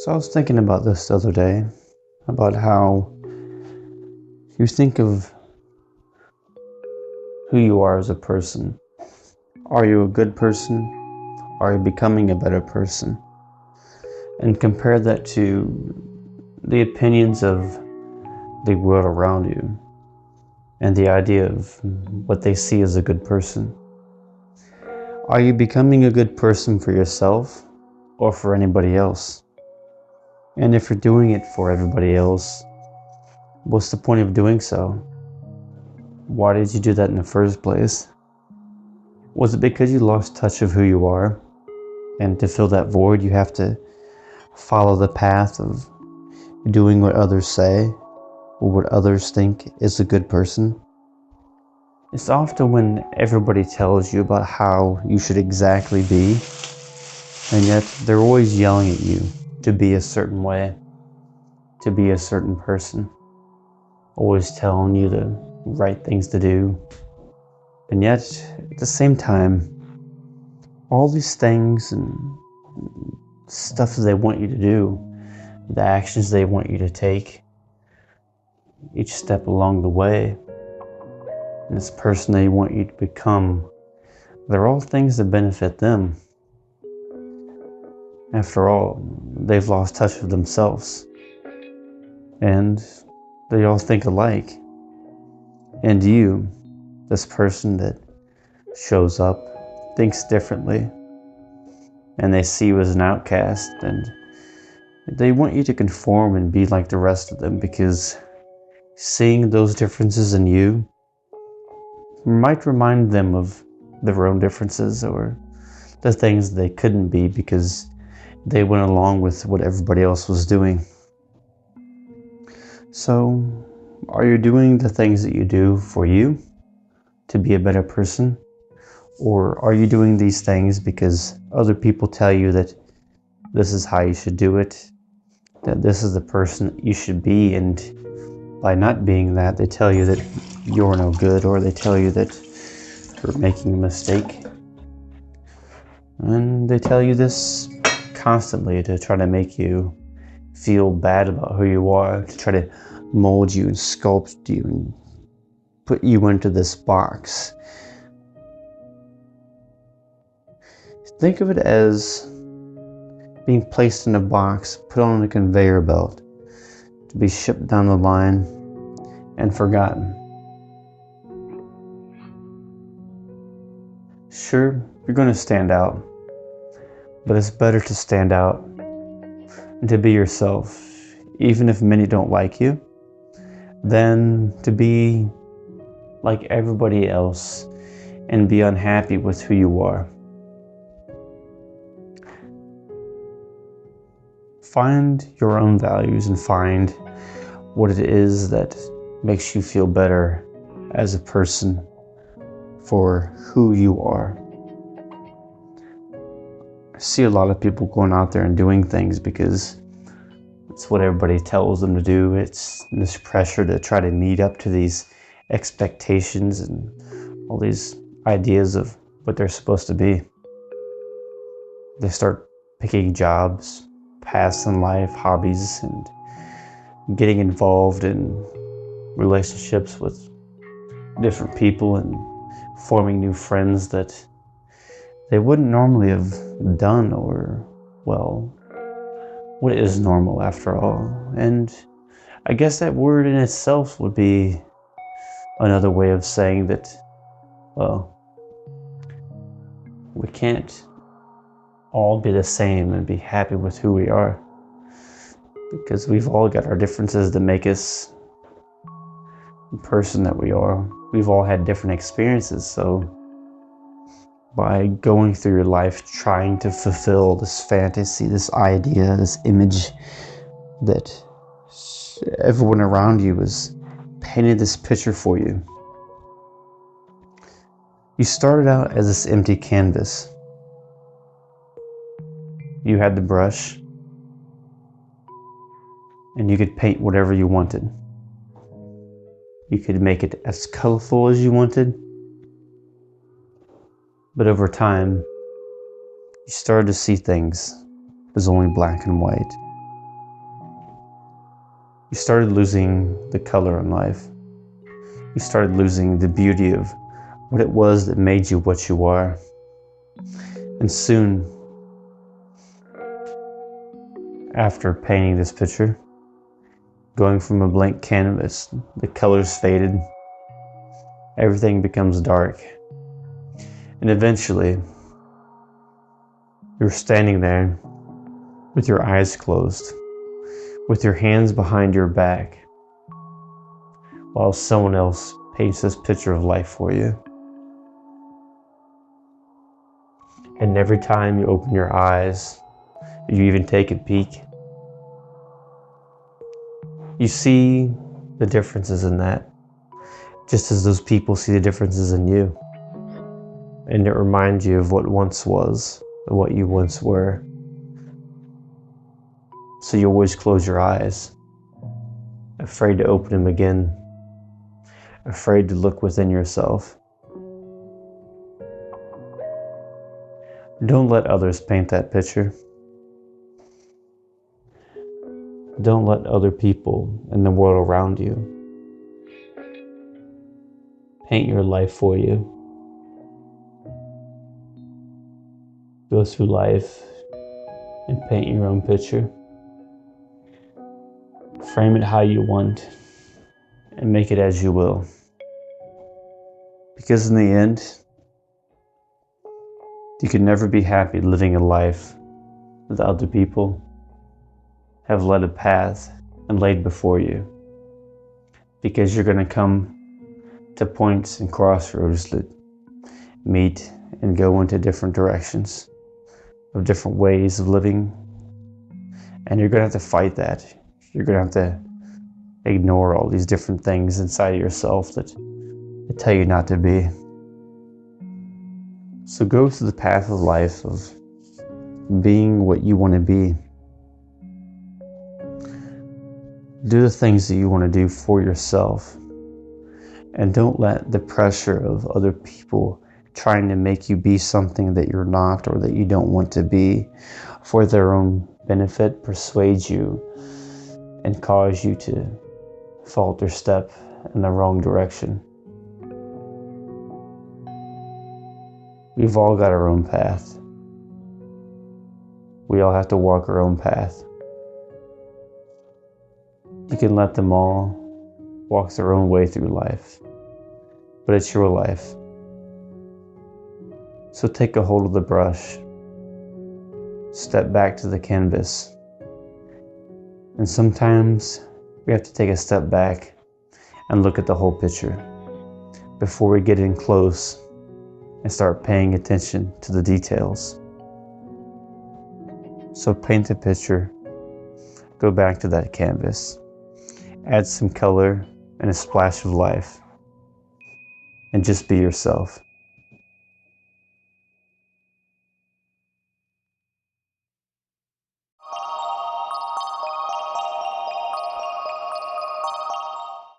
So I was thinking about this the other day, about how you think of who you are as a person. Are you a good person? Are you becoming a better person? And compare that to the opinions of the world around you and the idea of what they see as a good person. Are you becoming a good person for yourself or for anybody else? And if you're doing it for everybody else, what's the point of doing so? Why did you do that in the first place? Was it because you lost touch of who you are? And to fill that void, you have to follow the path of doing what others say or what others think is a good person? It's often when everybody tells you about how you should exactly be, and yet they're always yelling at you to be a certain way, to be a certain person, always telling you the right things to do. And yet, at the same time, all these things and stuff that they want you to do, the actions they want you to take, each step along the way, and this person they want you to become, they're all things that benefit them. After all, they've lost touch with themselves, and they all think alike. And you, this person that shows up, thinks differently, and they see you as an outcast, and they want you to conform and be like the rest of them, because seeing those differences in you might remind them of their own differences or the things they couldn't be because they went along with what everybody else was doing. So, are you doing the things that you do for you to be a better person? Or are you doing these things because other people tell you that this is how you should do it, that this is the person you should be, and by not being that, they tell you that you're no good, or they tell you that you're making a mistake. And they tell you this constantly to try to make you feel bad about who you are, to try to mold you and sculpt you and put you into this box. Think of it as being placed in a box, put on a conveyor belt, to be shipped down the line and forgotten. Sure, you're going to stand out, but it's better to stand out and to be yourself, even if many don't like you, than to be like everybody else and be unhappy with who you are. Find your own values and find what it is that makes you feel better as a person for who you are. I see a lot of people going out there and doing things because it's what everybody tells them to do. It's this pressure to try to meet up to these expectations and all these ideas of what they're supposed to be. They start picking jobs, paths in life, hobbies, and getting involved in relationships with different people and forming new friends that they wouldn't normally have done, or, well, what is normal after all? And I guess that word in itself would be another way of saying that, well, we can't all be the same and be happy with who we are, because we've all got our differences that make us the person that we are. We've all had different experiences, so by going through your life trying to fulfill this fantasy, this idea, this image that everyone around you is painted this picture for you. You started out as this empty canvas. You had the brush, and you could paint whatever you wanted. You could make it as colorful as you wanted. But over time, you started to see things as only black and white. You started losing the color in life. You started losing the beauty of what it was that made you what you are. And soon, after painting this picture, going from a blank canvas, the colors faded, everything becomes dark. And eventually, you're standing there with your eyes closed, with your hands behind your back, while someone else paints this picture of life for you. And every time you open your eyes, you even take a peek, you see the differences in that, just as those people see the differences in you. And it reminds you of what once was, of what you once were. So you always close your eyes, afraid to open them again, afraid to look within yourself. Don't let others paint that picture. Don't let other people in the world around you paint your life for you. Go through life and paint your own picture. Frame it how you want and make it as you will. Because in the end, you can never be happy living a life that other people have led a path and laid before you. Because you're going to come to points and crossroads that meet and go into different directions of different ways of living. And you're going to have to fight that. You're going to have to ignore all these different things inside of yourself that tell you not to be. So go through the path of life of being what you want to be. Do the things that you want to do for yourself. And don't let the pressure of other people trying to make you be something that you're not or that you don't want to be for their own benefit persuade you and cause you to falter step in the wrong direction. We've all got our own path. We all have to walk our own path. You can let them all walk their own way through life, but it's your life. So take a hold of the brush, step back to the canvas, and sometimes we have to take a step back and look at the whole picture before we get in close and start paying attention to the details. So paint the picture, go back to that canvas, add some color and a splash of life, and just be yourself.